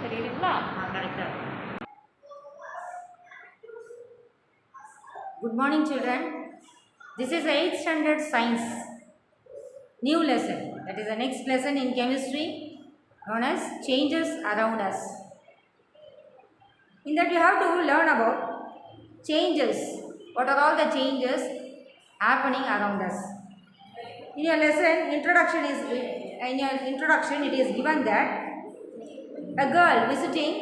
தெரியுதுங்களா? கரெக்டாக. Good morning children. This is 8th standard science new lesson. That is the next lesson in chemistry known as changes around us. In that you have to learn about changes. What are all the changes happening around us? In your lesson introduction it is given that a girl visiting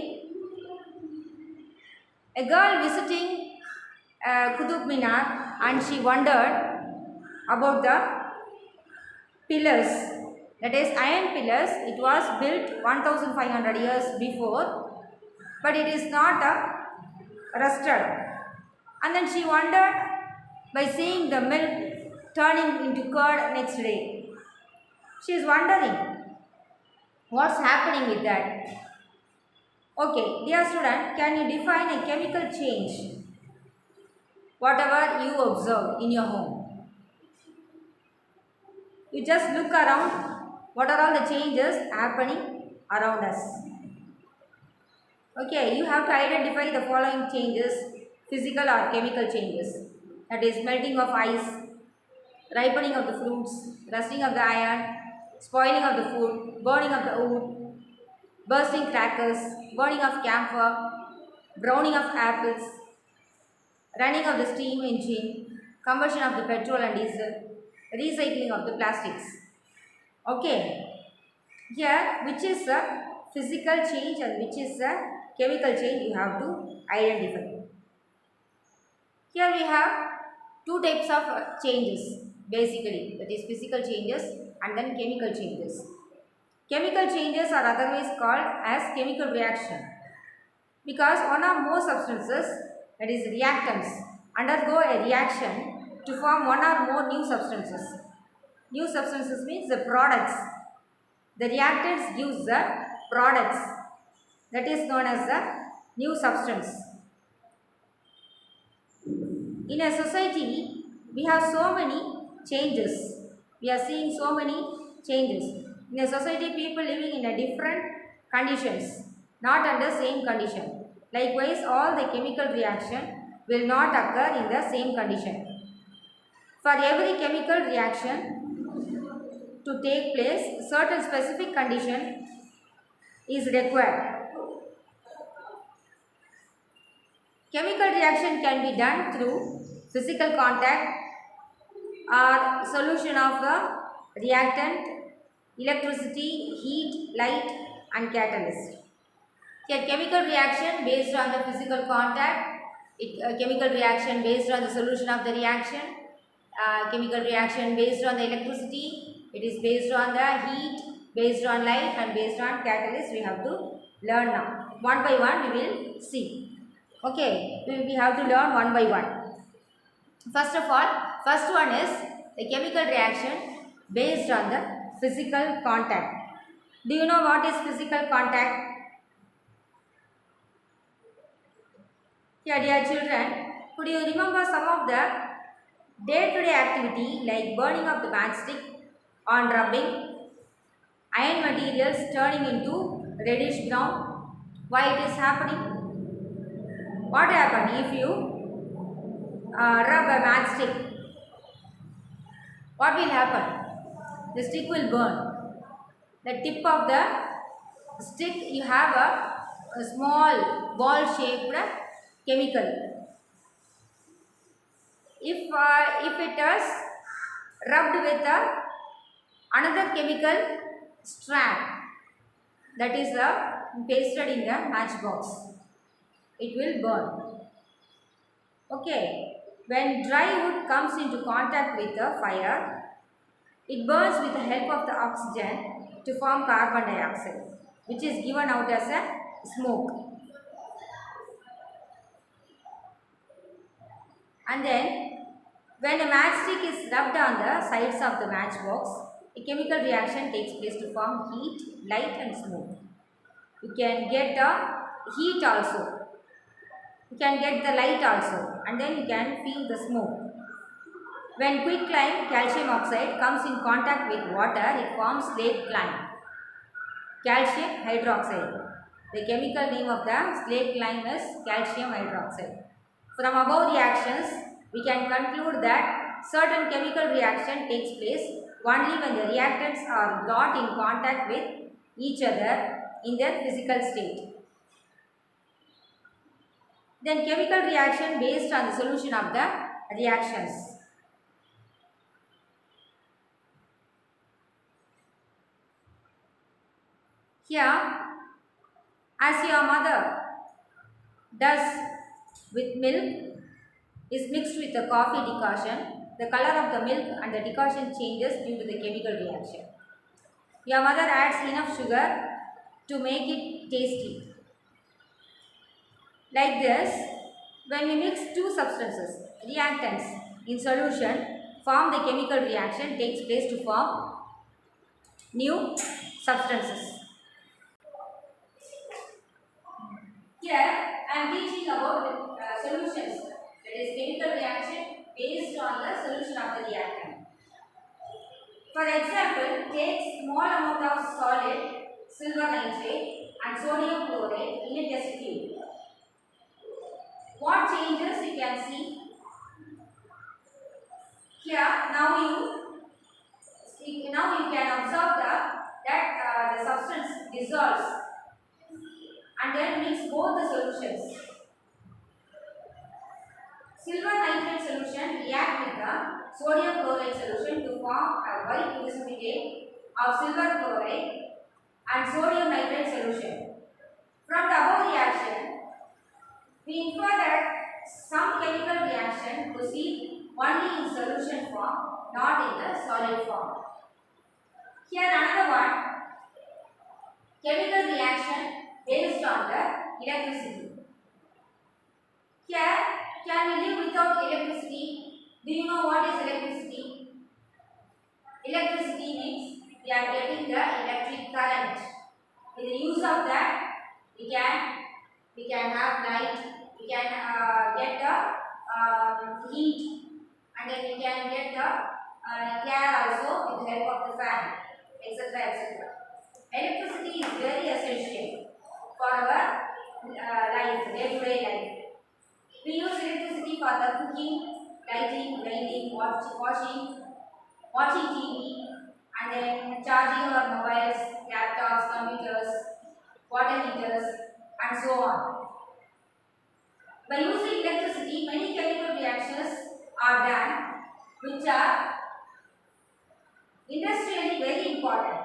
Qutub Minar, and she wondered about the pillars, that is iron pillars. It was built 1500 years before, but it is not rusted. And then she wondered by seeing the milk turning into curd next day. She is wondering what's happening with that. Okay, dear student, can you define a chemical change? Whatever you observe in your home, you just look around. What are all the changes happening around us? Okay, you have to identify the following changes: physical or chemical changes. That is melting of ice, ripening of the fruits, rusting of the iron, spoiling of the food, burning of the wood, bursting crackers, burning of camphor, browning of apples, running of the steam engine, combustion of the petrol and diesel, recycling of the plastics. Okay, here which is a physical change and which is a chemical change you have to identify. Here we have two types of changes basically, that is physical changes and then chemical changes. Chemical changes are otherwise called as chemical reaction because one or more substances, that is reactants, undergo a reaction to form one or more new substances. New substances means the products. The reactants gives the products, that is known as the new substance. In a society, we have so many changes. We are seeing so many changes. In a society, people living in a different conditions, not under same condition. Likewise, all the chemical reaction will not occur in the same condition. For every chemical reaction to take place, certain specific condition is required. Chemical reaction can be done through physical contact or solution of the reactant, electricity, heat, light and catalyst. Here chemical reaction based on the physical contact, chemical reaction based on the solution of the reaction, chemical reaction based on the electricity, it is based on the heat, based on light and based on catalyst. We have to learn now. One by one we will see. Okay, we have to learn one by one. First of all, first one is the chemical reaction based on the physical contact. Do you know what is physical contact? Here, dear children, could you remember some of the day-to-day activity like burning of the matchstick on rubbing, iron materials turning into reddish brown? Why it is happening? What happens if you rub a matchstick? What will happen? The stick will burn. The tip of the stick, you have a small ball shaped chemical. If it is rubbed with another chemical strand, that is pasted in the matchbox, it will burn. Okay, when dry wood comes into contact with the fire, it burns with the help of the oxygen to form carbon dioxide, which is given out as a smoke. And then when a matchstick is rubbed on the sides of the matchbox, a chemical reaction takes place to form heat, light and smoke. You can get the heat also, you can get the light also, and then you can feel the smoke. When quicklime calcium oxide comes in contact with water, it forms lead lime, calcium hydroxide. The chemical name of the slaked lime is calcium hydroxide. From above reactions, we can conclude that certain chemical reaction takes place only when the reactants are brought in contact with each other in their physical state. Then chemical reaction based on the solution of the reactions. Here, as your mother does with milk is mixed with the coffee decoction, the color of the milk and the decoction changes due to the chemical reaction. Your mother adds enough sugar to make it tasty. Like this, when we mix two substances, reactants in solution, form the chemical reaction takes place to form new substances. Here, I am teaching about solutions, that is chemical reaction based on the solution of the reactant. For example, take small amount of solid silver nitrate and sodium chloride in a test tube. What changes you can see? Here, now you can observe that the substance dissolves and then mix both the solutions. Silver nitrate solution react with the sodium chloride solution to form a white precipitate of silver chloride and sodium nitrate solution. From the above reaction, we infer that some chemical reaction proceed only in solution form, not in the solid form. Here another one, chemical reaction based on the electricity. Here, can we live without electricity? Do you know what is electricity? Electricity means we are getting the electric current. With the use of that, we can have light, we can get the heat, and then we can get the air also with the help of the fan, etc. etc. Electricity is very essential for our life, day-to-day life. We use electricity for the cooking, lighting, grinding, watching TV, and then charging our mobiles, laptops, computers, water heaters, and so on. By using electricity, many chemical reactions are done which are industrially very important.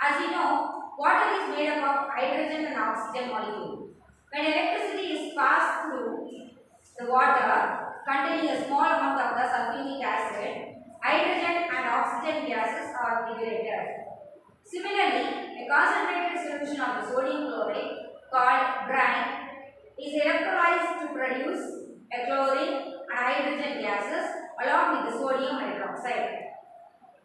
As you know, water is made up of hydrogen and oxygen molecule. When electricity is passed through the water containing a small amount of the sulfuric acid, hydrogen and oxygen gases are liberated. Similarly, a concentrated solution of the sodium chloride called brine is electrolyzed to produce a chlorine and hydrogen gases along with the sodium hydroxide.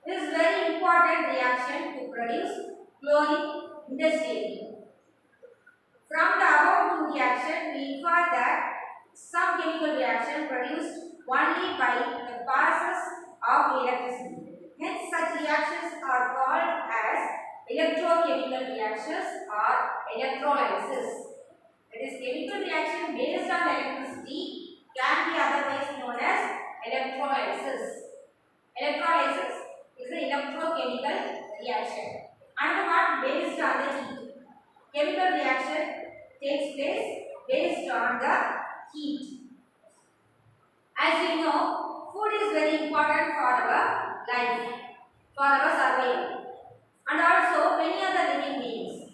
This is very important reaction to produce chlorine industrially. From the above two reactions, we infer that some chemical reaction produced only by the passes of electricity. Hence, such reactions are called as electrochemical reactions or electrolysis. That is, chemical reaction based on electricity can be otherwise known as electrolysis. Electrolysis is an electrochemical reaction. Another one based on the heat. Chemical reaction takes place based on the heat. As you know, food is very important for our life, for our survival, and also many other living beings.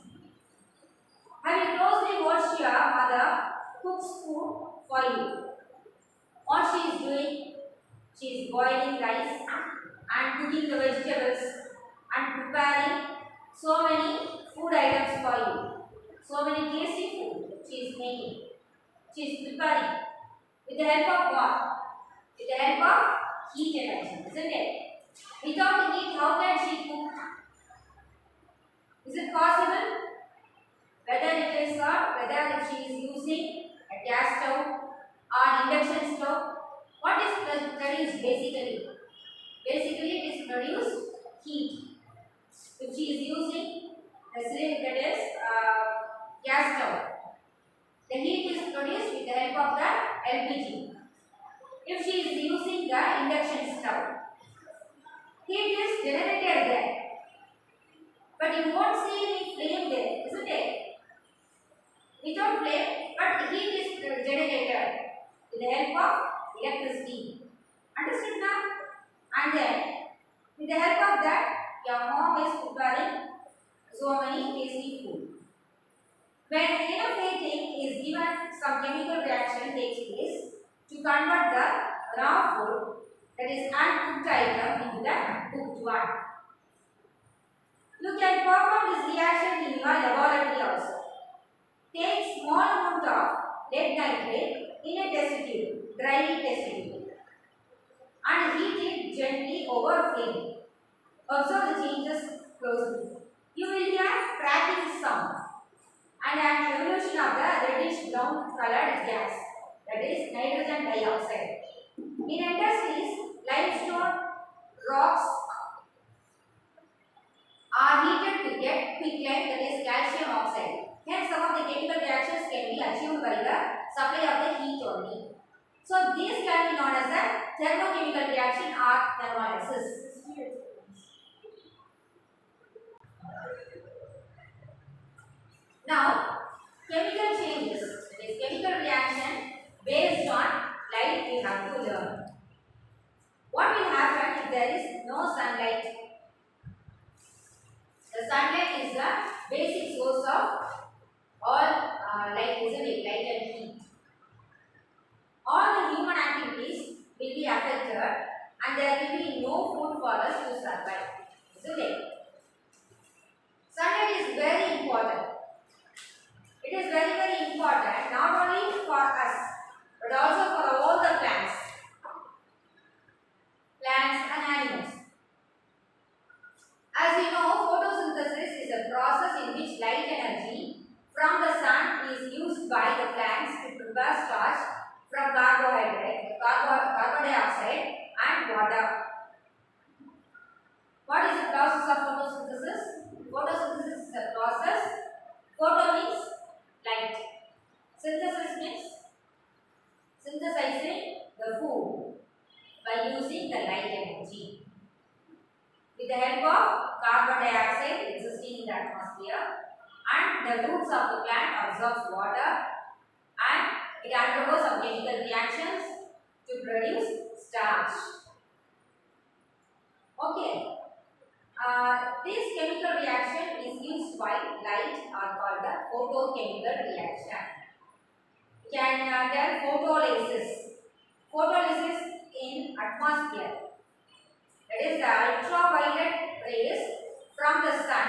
Have you closely watched your mother cooks food for you? What she is doing? She is boiling rice and cooking the vegetables and preparing so many food items for you. So many tasty food she is making. She is preparing with the help of what? With the help of heat energy, isn't it? Without heat, how can she cook? Is it possible? Whether it is whether she is using a gas stove or induction stove, what is produced basically? Basically, it is produced heat. If she is using the cylinder, that is gas stove. The heat is produced with the help of the LPG. If she is using the induction stove, heat is generated there. But you won't see any flame there, isn't it? Without flame, but heat is generated with the help of electricity. Understood now? And then, with the help of that, your mom is preparing so many tasty food. When enough heating is given, some chemical reaction takes place to convert the raw food, that is uncooked item, into the cooked one. You can perform this reaction in your laboratory also. Take small amount of lead nitrate in a test tube, dry test tube, and heat it gently over flame. Observe the changes closely. You will hear cracking sound and an evolution of the reddish brown colored gas, that is nitrogen dioxide. In industries, limestone rocks are heated to get quicklime, that is calcium oxide. Hence, some of the chemical reactions can be achieved by the supply of the heat only. So, these can be known as a thermochemical reaction or thermolysis. Now, chemical changes, that is chemical reaction based on light, we have to learn. What will happen if there is no sunlight? The sunlight is the basic source of all light, isn't it? Light and heat. All the human activities will be affected and there will be no food for us to survive, isn't it? Sunlight is very important. It is very, very important not only for us but also for all the plants and animals. As you know, photosynthesis is a process in which light energy from the sun is used by the plants to prepare starch from carbohydrate, carbon dioxide and water. What is the process of photosynthesis? Photosynthesis is a process. Photo means light. Synthesis means synthesizing the food by using the light energy. With the help of carbon dioxide existing in the atmosphere and the roots of the plant absorbs water and it undergoes some chemical reactions to produce starch. Okay. This chemical reaction is used by light are called the photochemical reaction. You can tell photolysis. Photolysis in atmosphere. That is the ultraviolet rays from the sun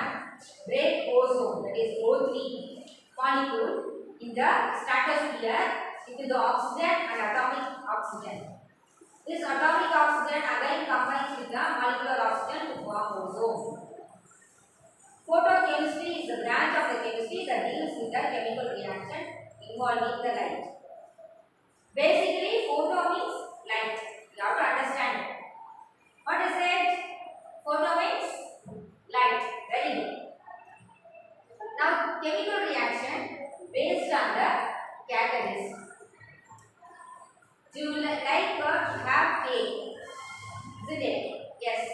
break ozone, that is O3 molecule in the stratosphere into the oxygen and atomic oxygen. This atomic oxygen again combines with the molecular oxygen to form ozone. Photochemistry is the branch of the chemistry that deals with the chemical reaction involving the light. Basically, photo means light. You have to understand it. What is it? Photo means light. Very good. Now, chemical reaction based on the catalyst. Do you like to have cake? Isn't it? Yes.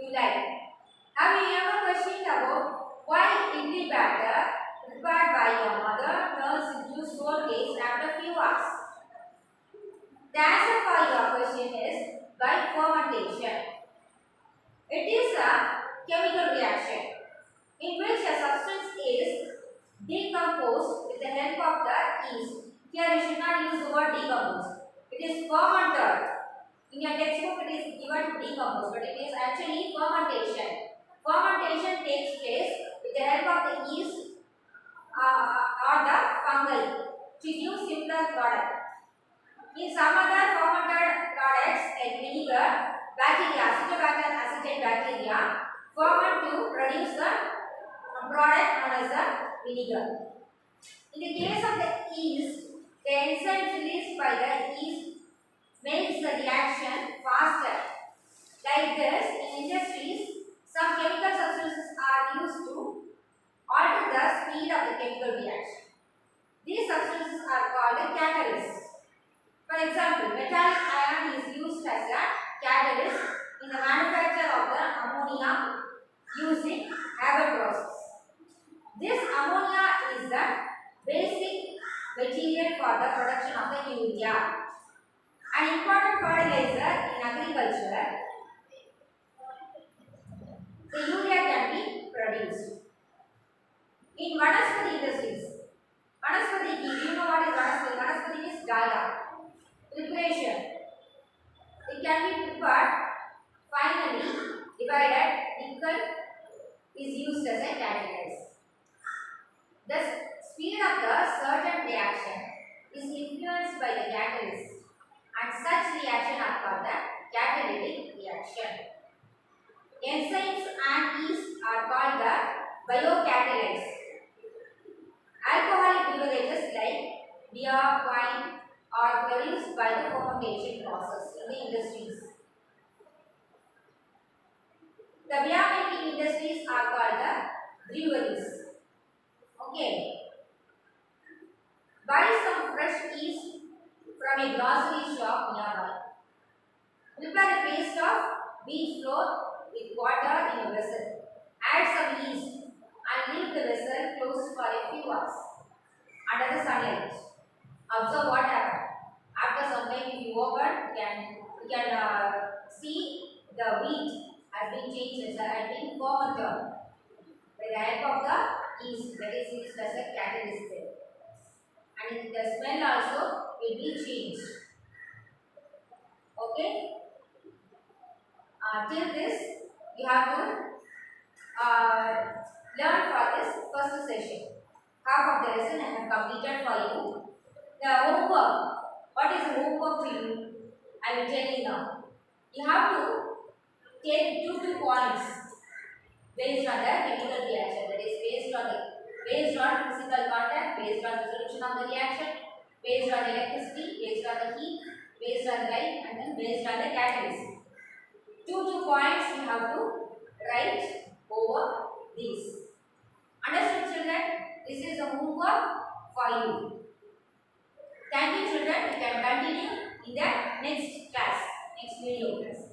You like. Have you ever questioned about why idli batter prepared by your mother turns into sour cakes after few hours? The answer for your question is by fermentation. It is a chemical reaction in which a substance is decomposed with the help of the yeast. Here you should not use the word decompose. It is fermented. In your textbook it is given decompose, but it is actually fermentation. Fermentation takes place with the help of the yeast or the fungi to give simpler product. In some other fermented products like vinegar, bacteria, Acetobacter acetate bacteria ferment to produce the product known as the vinegar. In the case of the yeast, the enzymes released by the yeast makes the reaction faster. Like this, in industries, some chemical substances are used to alter the speed of the chemical reaction. chemical is used as a catalyst. The speed of the certain reaction is influenced by the catalyst, and such reaction are called the catalytic reaction. Enzymes and yeast are called the biocatalysts. Alcoholic beverages like beer, wine are produced by the fermentation process in the industries. The beer making industries are called the breweries. Okay. Buy some fresh yeast from a grocery shop nearby. Prepare a paste of wheat flour with water in a vessel. Add some yeast and leave the vessel closed for a few hours under the sunlight. Observe what happens. After some time, if you open, you can see the wheat has been changed, has been fermented by the help of the yeast, that is used as a catalyst there. And the smell also will be changed. Okay. Till this, you have to learn for this first session. Half of the lesson I have completed for you. The homework. What is the homework to you? I will tell you now. You have to take 2 points based on the chemical reaction. That is based on physical contact, based on the solution of the reaction, based on electricity, based on the heat, based on the light, and then based on the catalyst. 2 points you have to write over these. Understood, children? This is the homework for you. Thank you, children. We can continue in the next class, next video class.